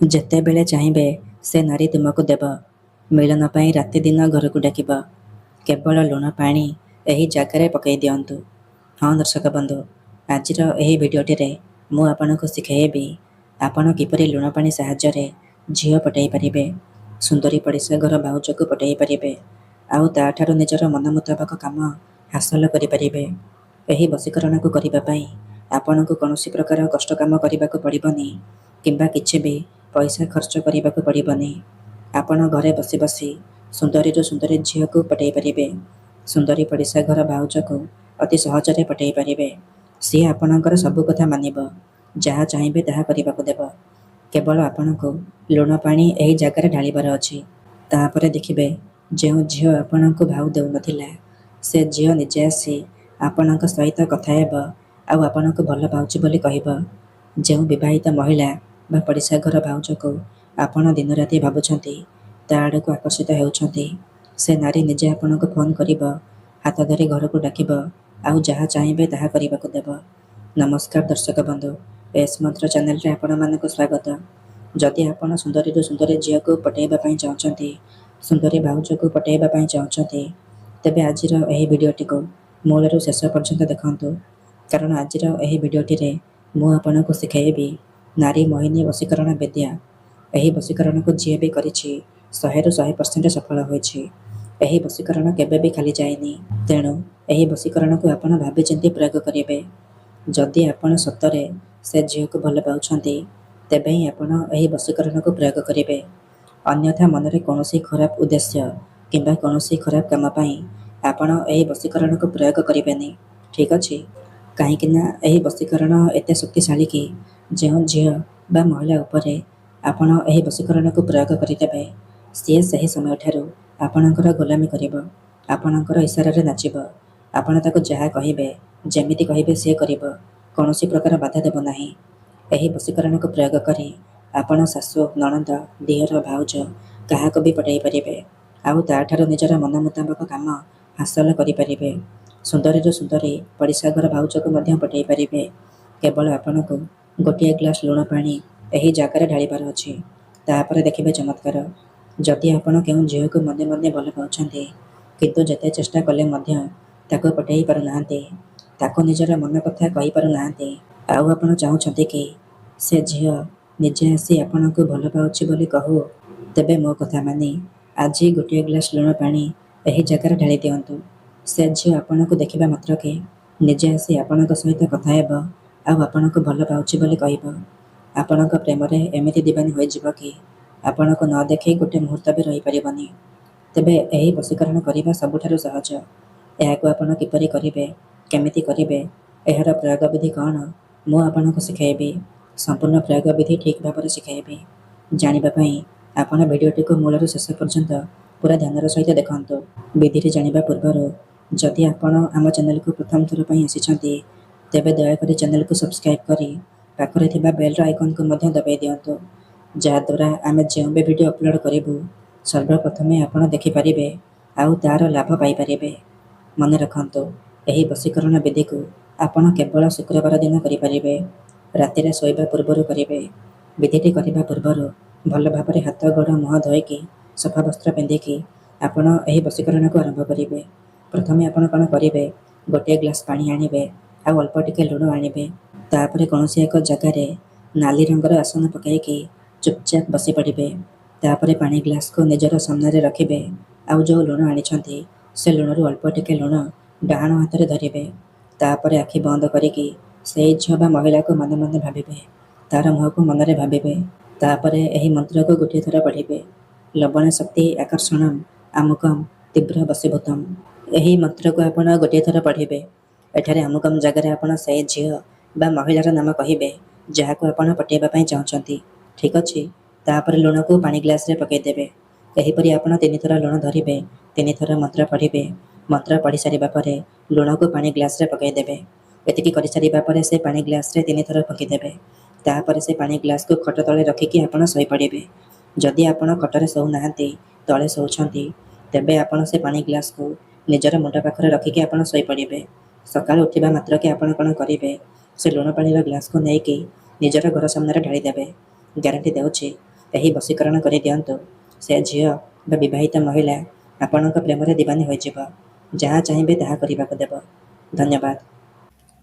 ଯେତେବେଳେ ଚାହିଁବେ ସେ ନାରୀ ତୁମକୁ ଦେବ। ମିଳନ ପାଇଁ ରାତି ଦିନ ଘରକୁ ଡାକିବ। କେବଳ ଲୁଣ ପାଣି ଏହି ଜାଗାରେ ପକାଇ ଦିଅନ୍ତୁ। ହଁ ଦର୍ଶକ ବନ୍ଧୁ, ଆଜିର ଏହି ଭିଡ଼ିଓଟିରେ ମୁଁ ଆପଣଙ୍କୁ ଶିଖାଇବି ଆପଣ କିପରି ଲୁଣ ପାଣି ସାହାଯ୍ୟରେ ଝିଅ ପଟାଇ ପାରିବେ, ସୁନ୍ଦରୀ ପଡ଼ିଶା ଘର ଭାଉଜକୁ ପଟାଇ ପାରିବେ, ଆଉ ତା'ଠାରୁ ନିଜର ମନ ମୁତାବକ କାମ ହାସଲ କରିପାରିବେ। ଏହି ବଶୀକରଣକୁ କରିବା ପାଇଁ ଆପଣଙ୍କୁ କୌଣସି ପ୍ରକାର କଷ୍ଟ କାମ କରିବାକୁ ପଡ଼ିବନି କିମ୍ବା କିଛି ବି ପଇସା ଖର୍ଚ୍ଚ କରିବାକୁ ପଡ଼ିବନି। ଆପଣ ଘରେ ବସି ବସି ସୁନ୍ଦରୀରୁ ସୁନ୍ଦରୀ ଝିଅକୁ ପଟାଇ ପାରିବେ। ସୁନ୍ଦରୀ ପଡ଼ିଶା ଘର ଭାଉଜକୁ ଅତି ସହଜରେ ପଟାଇ ପାରିବେ। ସିଏ ଆପଣଙ୍କର ସବୁ କଥା ମାନିବ, ଯାହା ଚାହିଁବେ ତାହା କରିବାକୁ ଦେବ। କେବଳ ଆପଣଙ୍କୁ ଲୁଣ ପାଣି ଏହି ଜାଗାରେ ଢାଳିବାର ଅଛି। ତାପରେ ଦେଖିବେ ଯେଉଁ ଝିଅ ଆପଣଙ୍କୁ ଭାଉ ଦେଉନଥିଲା ସେ ଝିଅ ନିଜେ ଆସି ଆପଣଙ୍କ ସହିତ କଥା ହେବ ଆଉ ଆପଣଙ୍କୁ ଭଲ ପାଉଛି ବୋଲି କହିବ। ଯେଉଁ ବିବାହିତ ମହିଳା ବା ପଡ଼ିଶା ଘର ଭାଉଜକୁ ଆପଣ ଦିନରାତି ଭାବୁଛନ୍ତି, ତା ଆଡ଼କୁ ଆକର୍ଷିତ ହେଉଛନ୍ତି, ସେ ନାରୀ ନିଜେ ଆପଣଙ୍କୁ ଫୋନ୍ କରିବ, ହାତ ଧରି ଘରକୁ ଡାକିବ, ଆଉ ଯାହା ଚାହିଁବେ ତାହା କରିବାକୁ ଦେବ। ନମସ୍କାର ଦର୍ଶକ ବନ୍ଧୁ, ଏସ୍ ମନ୍ତ୍ର ଚ୍ୟାନେଲରେ ଆପଣମାନଙ୍କୁ ସ୍ୱାଗତ। ଯଦି ଆପଣ ସୁନ୍ଦରୀରୁ ସୁନ୍ଦରୀ ଝିଅକୁ ପଟାଇବା ପାଇଁ ଚାହୁଁଛନ୍ତି, ସୁନ୍ଦରୀ ଭାଉଜକୁ ପଟାଇବା ପାଇଁ ଚାହୁଁଛନ୍ତି, ତେବେ ଆଜିର ଏହି ଭିଡ଼ିଓଟିକୁ ମୂଳରୁ ଶେଷ ପର୍ଯ୍ୟନ୍ତ ଦେଖନ୍ତୁ। କାରଣ ଆଜିର ଏହି ଭିଡ଼ିଓଟିରେ ମୁଁ ଆପଣଙ୍କୁ ଶିଖାଇବି ନାରୀ ମୋହିନୀ ବଶୀକରଣ ବିଦ୍ୟା। ଏହି ବଶୀକରଣକୁ ଯିଏ ବି କରିଛି 100ରୁ 100% ସଫଳ ହୋଇଛି। ଏହି ବଶୀକରଣ କେବେ ବି ଖାଲି ଯାଇନି। ତେଣୁ ଏହି ବଶୀକରଣକୁ ଆପଣ ଭାବିଚିନ୍ତି ପ୍ରୟୋଗ କରିବେ। ଯଦି ଆପଣ ସତରେ ସେ ଝିଅକୁ ଭଲ ପାଉଛନ୍ତି, ତେବେ ହିଁ ଆପଣ ଏହି ବଶୀକରଣକୁ ପ୍ରୟୋଗ କରିବେ। ଅନ୍ୟଥା ମନରେ କୌଣସି ଖରାପ ଉଦ୍ଦେଶ୍ୟ କିମ୍ବା କୌଣସି ଖରାପ କାମ ପାଇଁ ଆପଣ ଏହି ବଶୀକରଣକୁ ପ୍ରୟୋଗ କରିବେନି। ଠିକ୍ ଅଛି? କାହିଁକିନା ଏହି ବଶୀକରଣ ଏତେ ଶକ୍ତିଶାଳୀ କି ଯେଉଁ ଝିଅ ବା ମହିଳା ଉପରେ ଆପଣ ଏହି ବଶୀକରଣକୁ ପ୍ରୟୋଗ କରିଦେବେ, ସିଏ ସେହି ସମୟଠାରୁ ଆପଣଙ୍କର ଗୋଲାମୀ କରିବ, ଆପଣଙ୍କର ଇସାରାରେ ନାଚିବ। ଆପଣ ତାକୁ ଯାହା କହିବେ, ଯେମିତି କହିବେ ସିଏ କରିବ, କୌଣସି ପ୍ରକାର ବାଧା ଦେବ ନାହିଁ। ଏହି ବଶୀକରଣକୁ ପ୍ରୟୋଗ କରି ଆପଣ ଶାଶୁ, ନଣନ୍ଦ, ଦିଅର, ଭାଉଜ କାହାକୁ ବି ପଟାଇ ପାରିବେ, ଆଉ ତା'ଠାରୁ ନିଜର ମନ ମୁତାବକ କାମ ହାସଲ କରିପାରିବେ। ସୁନ୍ଦରୀରୁ ସୁନ୍ଦରୀ ପଡ଼ିଶା ଘର ଭାଉଜକୁ ମଧ୍ୟ ପଟାଇ ପାରିବେ। କେବଳ ଆପଣଙ୍କୁ ଗୋଟିଏ ଗ୍ଲାସ୍ ଲୁଣ ପାଣି ଏହି ଜାଗାରେ ଢାଳିବାର ଅଛି। ତାପରେ ଦେଖିବେ ଚମତ୍କାର। ଯଦି ଆପଣ କେଉଁ ଝିଅକୁ ମନେ ମନେ ଭଲ ପାଉଛନ୍ତି, କିନ୍ତୁ ଯେତେ ଚେଷ୍ଟା କଲେ ମଧ୍ୟ ତାକୁ ପଟାଇ ପାରୁନାହାନ୍ତି, ତାକୁ ନିଜର ମନ କଥା କହିପାରୁନାହାନ୍ତି, ଆଉ ଆପଣ ଚାହୁଁଛନ୍ତି କି ସେ ଝିଅ ନିଜେ ଆସି ଆପଣଙ୍କୁ ଭଲ ପାଉଛି ବୋଲି କହୁ, ତେବେ ମୋ କଥା ମାନି ଆଜି ଗୋଟିଏ ଗ୍ଲାସ୍ ଲୁଣ ପାଣି ଏହି ଜାଗାରେ ଢାଳି ଦିଅନ୍ତୁ। ସେ ଝିଅ ଆପଣଙ୍କୁ ଦେଖିବା ମାତ୍ରକେ ନିଜେ ଆସି ଆପଣଙ୍କ ସହିତ କଥା ହେବ ଆଉ ଆପଣଙ୍କୁ ଭଲ ପାଉଛି ବୋଲି କହିବ। ଆପଣଙ୍କ ପ୍ରେମରେ ଏମିତି ଦିବାନୀ ହୋଇଯିବ କି ଆପଣଙ୍କୁ ନ ଦେଖି ଗୋଟେ ମୁହୂର୍ତ୍ତ ବି ରହିପାରିବନି। ତେବେ ଏହି ବଶୀକରଣ କରିବା ସବୁଠାରୁ ସହଜ। ଏହାକୁ ଆପଣ କିପରି କରିବେ, କେମିତି କରିବେ, ଏହାର ପ୍ରୟୋଗ ବିଧି କ'ଣ, ମୁଁ ଆପଣଙ୍କୁ ଶିଖାଇବି। ସମ୍ପୂର୍ଣ୍ଣ ପ୍ରୟୋଗ ବିଧି ଠିକ୍ ଭାବରେ ଶିଖାଇବି। ଜାଣିବା ପାଇଁ ଆପଣ ଭିଡ଼ିଓଟିକୁ ମୂଳରୁ ଶେଷ ପର୍ଯ୍ୟନ୍ତ ପୁରା ଧ୍ୟାନର ସହିତ ଦେଖନ୍ତୁ। ବିଧିଟି ଜାଣିବା ପୂର୍ବରୁ ଯଦି ଆପଣ ଆମ ଚ୍ୟାନେଲକୁ ପ୍ରଥମ ଥର ପାଇଁ ଆସିଛନ୍ତି, ତେବେ ଦୟାକରି ଚ୍ୟାନେଲକୁ ସବସ୍କ୍ରାଇବ୍ କରି ପାଖରେ ଥିବା ବେଲ୍ର ଆଇକନ୍କୁ ମଧ୍ୟ ଦବାଇ ଦିଅନ୍ତୁ, ଯାହାଦ୍ୱାରା ଆମେ ଯେଉଁ ବି ଭିଡ଼ିଓ ଅପଲୋଡ଼ କରିବୁ ସର୍ବପ୍ରଥମେ ଆପଣ ଦେଖିପାରିବେ ଆଉ ତା'ର ଲାଭ ପାଇପାରିବେ। ମନେ ରଖନ୍ତୁ, ଏହି ବଶୀକରଣ ବିଧିକୁ ଆପଣ କେବଳ ଶୁକ୍ରବାର ଦିନ କରିପାରିବେ। ରାତିରେ ଶୋଇବା ପୂର୍ବରୁ କରିବେ। ବିଧିଟି କରିବା ପୂର୍ବରୁ ଭଲ ଭାବରେ ହାତ, ଗୋଡ଼, ମୁହଁ ଧୋଇକି ସଫା ବସ୍ତ୍ର ପିନ୍ଧିକି ଆପଣ ଏହି ବଶୀକରଣକୁ ଆରମ୍ଭ କରିବେ। ପ୍ରଥମେ ଆପଣ କ'ଣ କରିବେ, ଗୋଟିଏ ଗ୍ଲାସ୍ ପାଣି ଆଣିବେ ଆଉ ଅଳ୍ପ ଟିକେ ଲୁଣ ଆଣିବେ। ତାପରେ କୌଣସି ଏକ ଜାଗାରେ ନାଲି ରଙ୍ଗର ଆସନ ପକାଇକି ଚୁପଚାପ ବସି ପଡ଼ିବେ। ତାପରେ ପାଣି ଗ୍ଲାସ୍କୁ ନିଜର ସାମ୍ନାରେ ରଖିବେ ଆଉ ଯେଉଁ ଲୁଣ ଆଣିଛନ୍ତି ସେ ଲୁଣରୁ ଅଳ୍ପ ଟିକେ ଲୁଣ ଡାହାଣ ହାତରେ ଧରିବେ। ତାପରେ ଆଖି ବନ୍ଦ କରିକି ସେଇ ଝିଅ ବା ମହିଳାକୁ ମନେ ମନେ ଭାବିବେ, ତା'ର ମୁହଁକୁ ମନରେ ଭାବିବେ। ତାପରେ ଏହି ମନ୍ତ୍ରକୁ ଗୋଟିଏ ଥର ପଢ଼ିବେ, ଲବଣ ଶକ୍ତି ଆକର୍ଷଣମ୍ ଆମୁକମ୍ ତୀବ୍ର ବଶୀଭୂତମ୍। ଏହି ମନ୍ତ୍ରକୁ ଆପଣ ଗୋଟିଏ ଥର ପଢ଼ିବେ। ଏଠାରେ ଆମୁକମ୍ ଜାଗାରେ ଆପଣ ସେଇ ଝିଅ ବା ମହିଳାର ନାମ କହିବେ ଯାହାକୁ ଆପଣ ପଟାଇବା ପାଇଁ ଚାହୁଁଛନ୍ତି। ଠିକ୍ ଅଛି? ତାପରେ ଲୁଣକୁ ପାଣି ଗ୍ଲାସ୍ରେ ପକାଇଦେବେ। ଏହିପରି ଆପଣ 3 ଥର ଲୁଣ ଧରିବେ, 3 ଥର ମନ୍ତ୍ର ପଢ଼ିବେ। ମନ୍ତ୍ର ପଢ଼ି ସାରିବା ପରେ ଲୁଣକୁ ପାଣି ଗ୍ଲାସ୍ରେ ପକାଇଦେବେ। ଏତିକି କରିସାରିବା ପରେ ସେ ପାଣି ଗ୍ଲାସ୍ରେ 3 ଥର ଫୁଙ୍କିଦେବେ। ତାପରେ ସେ ପାଣି ଗ୍ଲାସ୍କୁ ଖଟ ତଳେ ରଖିକି ଆପଣ ଶୋଇପଡ଼ିବେ। ଯଦି ଆପଣ ଖଟରେ ଶୋଉନାହାନ୍ତି, ତଳେ ଶୋଉଛନ୍ତି, ତେବେ ଆପଣ ସେ ପାଣି ଗ୍ଲାସ୍କୁ ନିଜର ମୁଣ୍ଡ ପାଖରେ ରଖିକି ଆପଣ ଶୋଇପଡ଼ିବେ। ସକାଳୁ ଉଠିବା ମାତ୍ରକେ ଆପଣ କ'ଣ କରିବେ, ସେ ଲୁଣ ପାଣିର ଗ୍ଲାସ୍କୁ ନେଇକି ନିଜର ଘର ସାମ୍ନାରେ ଢାଳିଦେବେ। ଗ୍ୟାରେଣ୍ଟି ଦେଉଛି ଏହି ବଶୀକରଣ କରିଦିଅନ୍ତୁ। ସେ ଝିଅ ବା ବିବାହିତ ମହିଳା ଆପଣଙ୍କ ପ୍ରେମରେ ଦିବାନୀ ହୋଇଯିବ। ଯାହା ଚାହିଁବେ ତାହା କରିବାକୁ ଦେବ। ଧନ୍ୟବାଦ।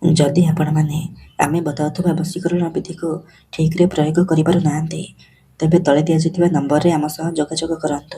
ଯଦି ଆପଣମାନେ ଆମେ ବତାଉଥିବା ବଶୀକରଣ ବିଧିକୁ ଠିକ୍ରେ ପ୍ରୟୋଗ କରିପାରୁନାହାନ୍ତି, ତେବେ ତଳେ ଦିଆଯାଇଥିବା ନମ୍ବରରେ ଆମ ସହ ଯୋଗାଯୋଗ କରନ୍ତୁ।